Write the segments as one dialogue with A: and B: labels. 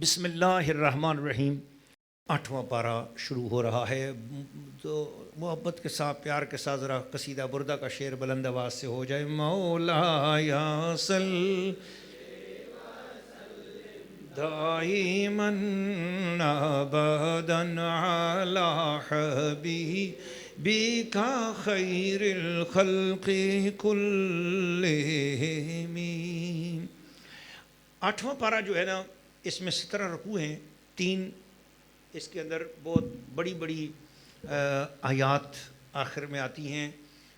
A: بسم اللہ الرحمن الرحیم۔ 8واں پارہ شروع ہو رہا ہے، تو محبت کے ساتھ پیار کے ساتھ ذرا قصیدہ بردہ کا شعر بلند آواز سے ہو جائے۔ مولا یا صل دائماً ابداً علی حبیبک خیر الخلق کلہم۔ 8واں پارہ جو ہے نا، اس میں 17 رکوع ہیں، 3 اس کے اندر بہت بڑی بڑی آیات آخر میں آتی ہیں،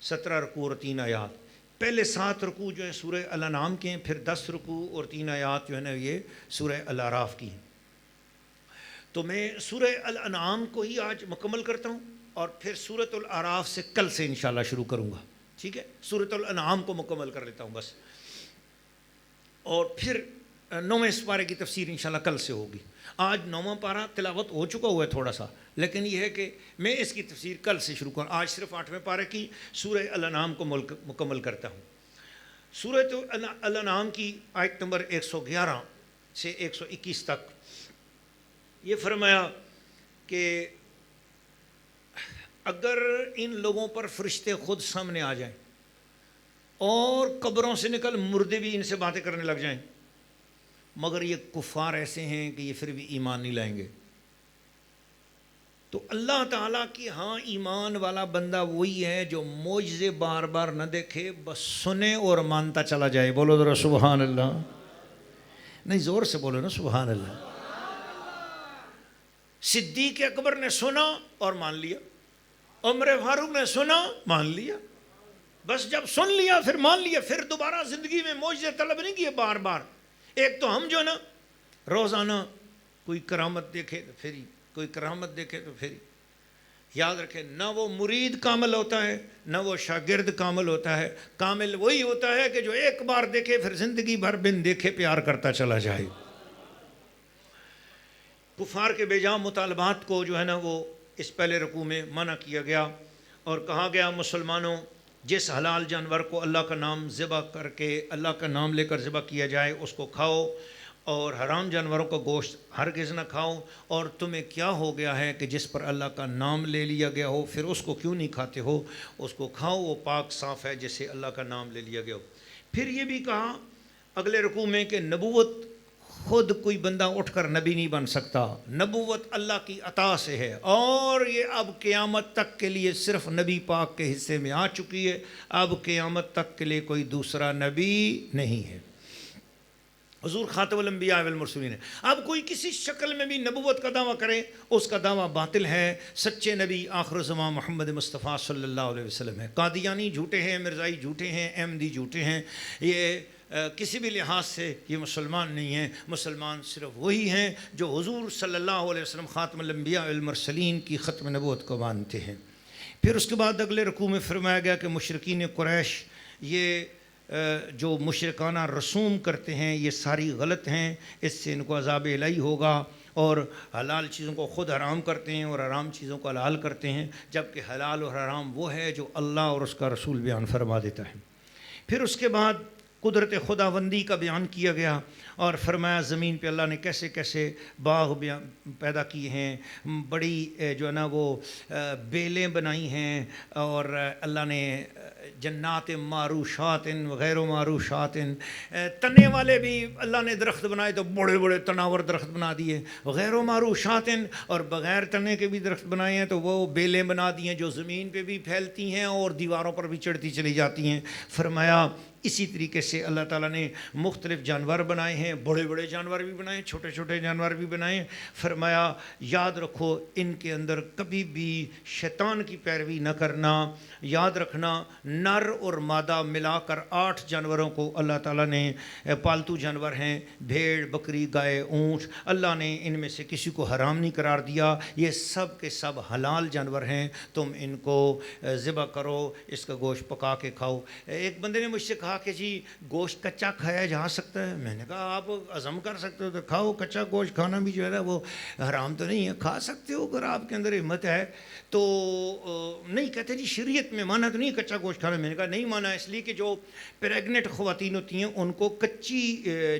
A: 17 رکوع اور 3 آیات۔ پہلے 7 رکوع جو ہیں سورہ الانعام کے ہیں، پھر 10 رکوع اور 3 آیات جو ہے نا یہ سورہ الاعراف کی ہیں۔ تو میں سورہ الانعام کو ہی آج مکمل کرتا ہوں، اور پھر سورۃ الاعراف سے کل سے انشاءاللہ شروع کروں گا، ٹھیک ہے؟ سورۃ الانعام کو مکمل کر لیتا ہوں بس، اور پھر 9ویں پارے کی تفسیر انشاءاللہ کل سے ہوگی۔ آج 9واں پارہ تلاوت ہو چکا ہوا ہے تھوڑا سا، لیکن یہ ہے کہ میں اس کی تفسیر کل سے شروع کروں۔ آج صرف 8ویں پارے کی سورہ الانعام کو مکمل کرتا ہوں۔ سورۃ الانعام کی آیت نمبر 111 سے 121 تک یہ فرمایا کہ اگر ان لوگوں پر فرشتے خود سامنے آ جائیں اور قبروں سے نکل مردے بھی ان سے باتیں کرنے لگ جائیں، مگر یہ کفار ایسے ہیں کہ یہ پھر بھی ایمان نہیں لائیں گے، تو اللہ تعالیٰ کی ہاں ایمان والا بندہ وہی ہے جو معجزے بار بار نہ دیکھے، بس سنے اور مانتا چلا جائے۔ بولو ذرا سبحان اللہ، نہیں زور سے بولو نا سبحان اللہ۔ صدیق اکبر نے سنا اور مان لیا، عمر فاروق نے سنا مان لیا، بس جب سن لیا پھر مان لیا، پھر دوبارہ زندگی میں معجزے طلب نہیں کیے بار بار۔ ایک تو ہم جو نا روزانہ کوئی کرامت دیکھے تو پھر کوئی کرامت دیکھے تو پھر یاد رکھے، نہ وہ مرید کامل ہوتا ہے نہ وہ شاگرد کامل ہوتا ہے۔ کامل وہی ہوتا ہے کہ جو ایک بار دیکھے پھر زندگی بھر بن دیکھے پیار کرتا چلا جائے۔ کفار کے بے جا مطالبات کو جو ہے نا وہ اس پہلے رکوع میں منع کیا گیا، اور کہا گیا مسلمانوں جس حلال جانور کو اللہ کا نام ذبح کر کے اللہ کا نام لے کر ذبح کیا جائے اس کو کھاؤ، اور حرام جانوروں کا گوشت ہرگز نہ کھاؤ۔ اور تمہیں کیا ہو گیا ہے کہ جس پر اللہ کا نام لے لیا گیا ہو پھر اس کو کیوں نہیں کھاتے ہو؟ اس کو کھاؤ، وہ پاک صاف ہے جسے اللہ کا نام لے لیا گیا ہو۔ پھر یہ بھی کہا اگلے رکوع میں کہ نبوت خود کوئی بندہ اٹھ کر نبی نہیں بن سکتا، نبوت اللہ کی عطا سے ہے، اور یہ اب قیامت تک کے لیے صرف نبی پاک کے حصے میں آ چکی ہے، اب قیامت تک کے لیے کوئی دوسرا نبی نہیں ہے۔ حضور خاتم الانبیاء والمرسلین ہے۔ اب کوئی کسی شکل میں بھی نبوت کا دعویٰ کرے اس کا دعویٰ باطل ہے۔ سچے نبی آخر الزمان محمد مصطفیٰ صلی اللہ علیہ وسلم ہے۔ قادیانی جھوٹے ہیں، مرزائی جھوٹے ہیں، احمدی جھوٹے ہیں، یہ کسی بھی لحاظ سے یہ مسلمان نہیں ہیں۔ مسلمان صرف وہی ہیں جو حضور صلی اللہ علیہ وسلم خاتم الانبیاء والمرسلین کی ختم نبوت کو مانتے ہیں۔ پھر اس کے بعد اگلے رکوع میں فرمایا گیا کہ مشرکین قریش یہ جو مشرکانہ رسوم کرتے ہیں یہ ساری غلط ہیں، اس سے ان کو عذاب الہی ہوگا، اور حلال چیزوں کو خود حرام کرتے ہیں اور حرام چیزوں کو حلال کرتے ہیں، جبکہ حلال اور حرام وہ ہے جو اللہ اور اس کا رسول بیان فرما دیتا ہے۔ پھر اس کے بعد قدرت خداوندی کا بیان کیا گیا، اور فرمایا زمین پہ اللہ نے کیسے کیسے باغ پیدا کیے ہیں، بڑی جو ہے نا وہ بیلیں بنائی ہیں، اور اللہ نے جنات معروشات غیر معروشات، تنے والے بھی اللہ نے درخت بنائے تو بڑے بڑے تناور درخت بنا دیے، غیر معروشات اور بغیر تنے کے بھی درخت بنائے ہیں تو وہ بیلیں بنا دی ہیں جو زمین پہ بھی پھیلتی ہیں اور دیواروں پر بھی چڑھتی چلی جاتی ہیں۔ فرمایا اسی طریقے سے اللہ تعالیٰ نے مختلف جانور بنائے ہیں، بڑے بڑے جانور بھی بنائے ہیں، چھوٹے چھوٹے جانور بھی بنائے ہیں۔ فرمایا یاد رکھو ان کے اندر کبھی بھی شیطان کی پیروی نہ کرنا، یاد رکھنا نر اور مادہ ملا کر 8 جانوروں کو اللہ تعالیٰ نے پالتو جانور ہیں، بھیڑ بکری گائے اونٹ، اللہ نے ان میں سے کسی کو حرام نہیں قرار دیا، یہ سب کے سب حلال جانور ہیں، تم ان کو ذبح کرو، اس کا گوشت پکا کے کھاؤ۔ ایک بندے نے مجھ سے کہا کہا کہ جی گوشت کچا کھایا جا سکتا ہے؟ میں نے کہا آپ عزم کر سکتے ہو تو کھاؤ، کچا گوشت کھانا بھی جو ہے نا وہ حرام تو نہیں ہے، کھا سکتے ہو اگر آپ کے اندر ہمت ہے تو۔ نہیں، کہتے جی شریعت میں مانا تو نہیں کچا گوشت کھانا۔ میں نے کہا نہیں مانا، اس لیے کہ جو پریگننٹ خواتین ہوتی ہیں ان کو کچی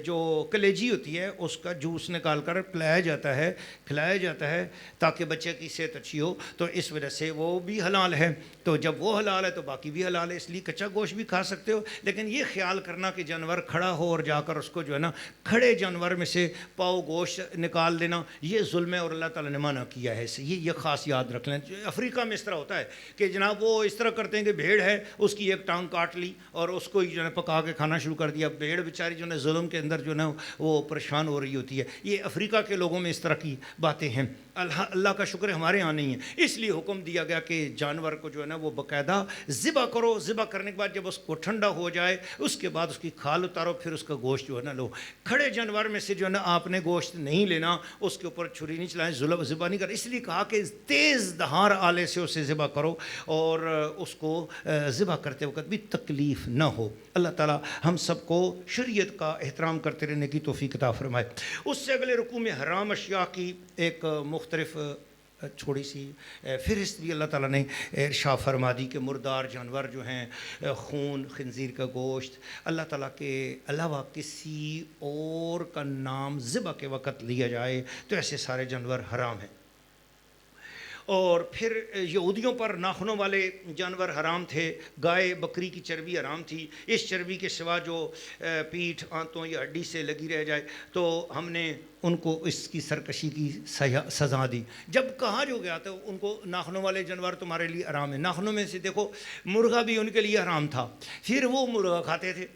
A: جو کلیجی ہوتی ہے اس کا جوس نکال کر پلایا جاتا ہے تاکہ بچے کی صحت اچھی ہو، تو اس وجہ سے وہ بھی حلال ہے۔ تو جب وہ حلال ہے تو باقی بھی حلال ہے، اس لیے کچا گوشت بھی کھا سکتے ہو۔ لیکن یہ خیال کرنا کہ جانور کھڑا ہو اور جا کر اس کو جو ہے نا کھڑے جانور میں سے پاؤ گوشت نکال دینا، یہ ظلم ہے اور اللہ تعالیٰ نے منع کیا ہے اسے۔ یہ خاص یاد رکھ لیں۔ افریقہ میں اس طرح ہوتا ہے کہ جناب وہ اس طرح کرتے ہیں کہ بھیڑ ہے، اس کی ایک ٹانگ کاٹ لی اور اس کو جو ہے پکا کے کھانا شروع کر دیا۔ بھیڑ بیچاری جو ہے ظلم کے اندر جو ہے نا وہ پریشان ہو رہی ہوتی ہے۔ یہ افریقہ کے لوگوں میں اس طرح کی باتیں ہیں۔ اللہ کا شکر ہے ہمارے ہاں نہیں ہے، اس لیے حکم دیا گیا کہ جانور کو جو ہے نا وہ باقاعدہ ذبح کرو۔ ذبح کرنے کے بعد جب اس کو ٹھنڈا ہو جائے اس کے بعد اس کی کھال اتارو، پھر اس کا گوشت جو ہے نا لو۔ کھڑے جانور میں سے جو ہے نا آپ نے گوشت نہیں لینا، اس کے اوپر چھری نہیں چلائیں، ذبح نہیں کر، اس لیے کہا کہ تیز دھار آلے سے اسے ذبح کرو اور اس کو ذبح کرتے وقت بھی تکلیف نہ ہو۔ اللہ تعالیٰ ہم سب کو شریعت کا احترام کرتے رہنے کی توفیق عطا فرمائے۔ اس سے اگلے رکوع میں حرام اشیاء کی ایک مختلف چھوڑی سی فہرست بھی اللہ تعالیٰ نے ارشاد فرما دی کہ مردار جانور جو ہیں، خون، خنزیر کا گوشت، اللہ تعالیٰ کے علاوہ کسی اور کا نام ذبح کے وقت لیا جائے تو ایسے سارے جانور حرام ہیں۔ اور پھر یہودیوں پر ناخنوں والے جانور حرام تھے، گائے بکری کی چربی حرام تھی۔ اس چربی کے سوا جو پیٹھ، آنتوں یا ہڈی سے لگی رہ جائے تو ہم نے ان کو اس کی سرکشی کی سزا دی۔ جب کہا جو گیا تو ان کو ناخنوں والے جانور تمہارے لیے حرام ہے۔ ناخنوں میں سے دیکھو مرغا بھی ان کے لیے حرام تھا، پھر وہ مرغا کھاتے تھے۔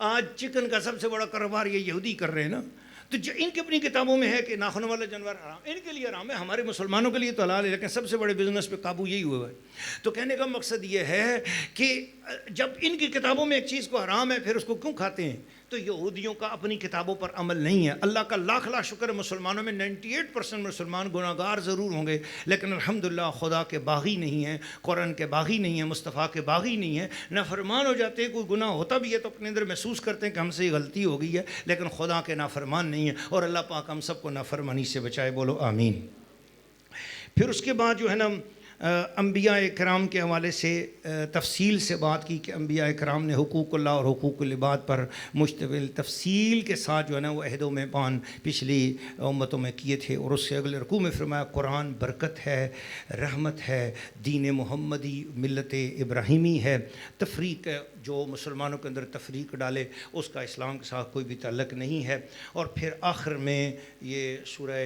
A: آج چکن کا سب سے بڑا کاروبار یہ یہودی کر رہے ہیں نا، تو جو ان کی اپنی کتابوں میں ہے کہ ناخنوں والا جانور حرام، ان کے لیے حرام ہے، ہمارے مسلمانوں کے لیے تو حلال ہے، لیکن سب سے بڑے بزنس پہ قابو یہی ہوا ہے۔ تو کہنے کا مقصد یہ ہے کہ جب ان کی کتابوں میں ایک چیز کو حرام ہے پھر اس کو کیوں کھاتے ہیں؟ تو یہودیوں کا اپنی کتابوں پر عمل نہیں ہے۔ اللہ کا لاکھ لاکھ شکر ہے، مسلمانوں میں 98% مسلمان گناہ گار ضرور ہوں گے لیکن الحمدللہ خدا کے باغی نہیں ہیں، قرآن کے باغی نہیں ہیں، مصطفیٰ کے باغی نہیں ہیں۔ نافرمان ہو جاتے ہیں، کوئی گناہ ہوتا بھی ہے تو اپنے اندر محسوس کرتے ہیں کہ ہم سے یہ غلطی ہو گئی ہے، لیکن خدا کے نافرمان نہیں ہیں، اور اللہ پاک ہم سب کو نافرمانی سے بچائے، بولو آمین۔ پھر اس کے بعد جو ہے نا انبیاء کرام کے حوالے سے تفصیل سے بات کی کہ انبیاء کرام نے حقوق اللہ اور حقوق العباد پر مشتمل تفصیل کے ساتھ جو ہے نا وہ عہد و میثاق پچھلی امتوں میں کیے تھے، اور اس سے اگلے رکوع میں فرمایا قرآن برکت ہے، رحمت ہے، دین محمدی ملت ابراہیمی ہے، تفریق جو مسلمانوں کے اندر تفریق ڈالے اس کا اسلام کے ساتھ کوئی بھی تعلق نہیں ہے۔ اور پھر آخر میں یہ سورہ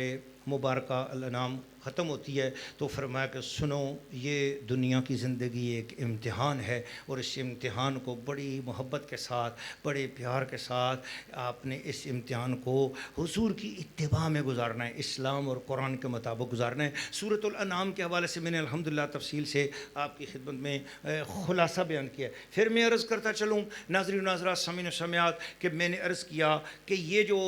A: مبارکہ الانعام ختم ہوتی ہے تو فرمایا کہ سنو یہ دنیا کی زندگی ایک امتحان ہے، اور اس امتحان کو بڑی محبت کے ساتھ، بڑے پیار کے ساتھ آپ نے اس امتحان کو حضور کی اتباع میں گزارنا ہے، اسلام اور قرآن کے مطابق گزارنا ہے۔ سورۃ الانعام کے حوالے سے میں نے الحمدللہ تفصیل سے آپ کی خدمت میں خلاصہ بیان کیا ہے۔ پھر میں عرض کرتا چلوں ناظرین و ناظرات، سامعین و سامعات، کہ میں نے عرض کیا کہ یہ جو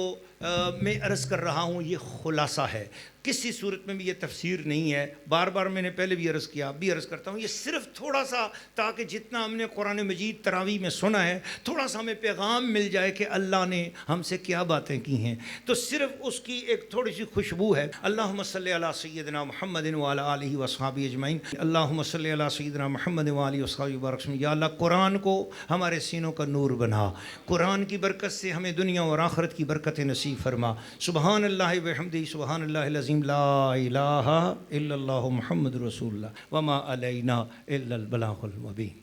A: میں عرض کر رہا ہوں یہ خلاصہ ہے، کسی صورت میں بھی یہ تفسیر نہیں ہے۔ بار بار میں نے پہلے بھی عرض کیا، اب بھی عرض کرتا ہوں، یہ صرف تھوڑا سا تاکہ جتنا ہم نے قرآن مجید تراویح میں سنا ہے تھوڑا سا ہمیں پیغام مل جائے کہ اللہ نے ہم سے کیا باتیں کی ہیں، تو صرف اس کی ایک تھوڑی سی خوشبو ہے۔ اللہم صلی علی سیدنا محمد وعلی آلہ وصحبہ اجمعین، اللہم صلی علی سیدنا محمد وعلی وصحبہ وبارک وسلم۔ یا اللہ قرآن کو ہمارے سینوں کا نور بنا، قرآن کی برکت سے ہمیں دنیا اور آخرت کی برکت نصیب فرما۔ سبحان اللہ وبحمدہ، سبحان اللہ العظیم، لا الہ الا اللہ محمد رسول اللہ، وما علینا الا البلاغ المبین۔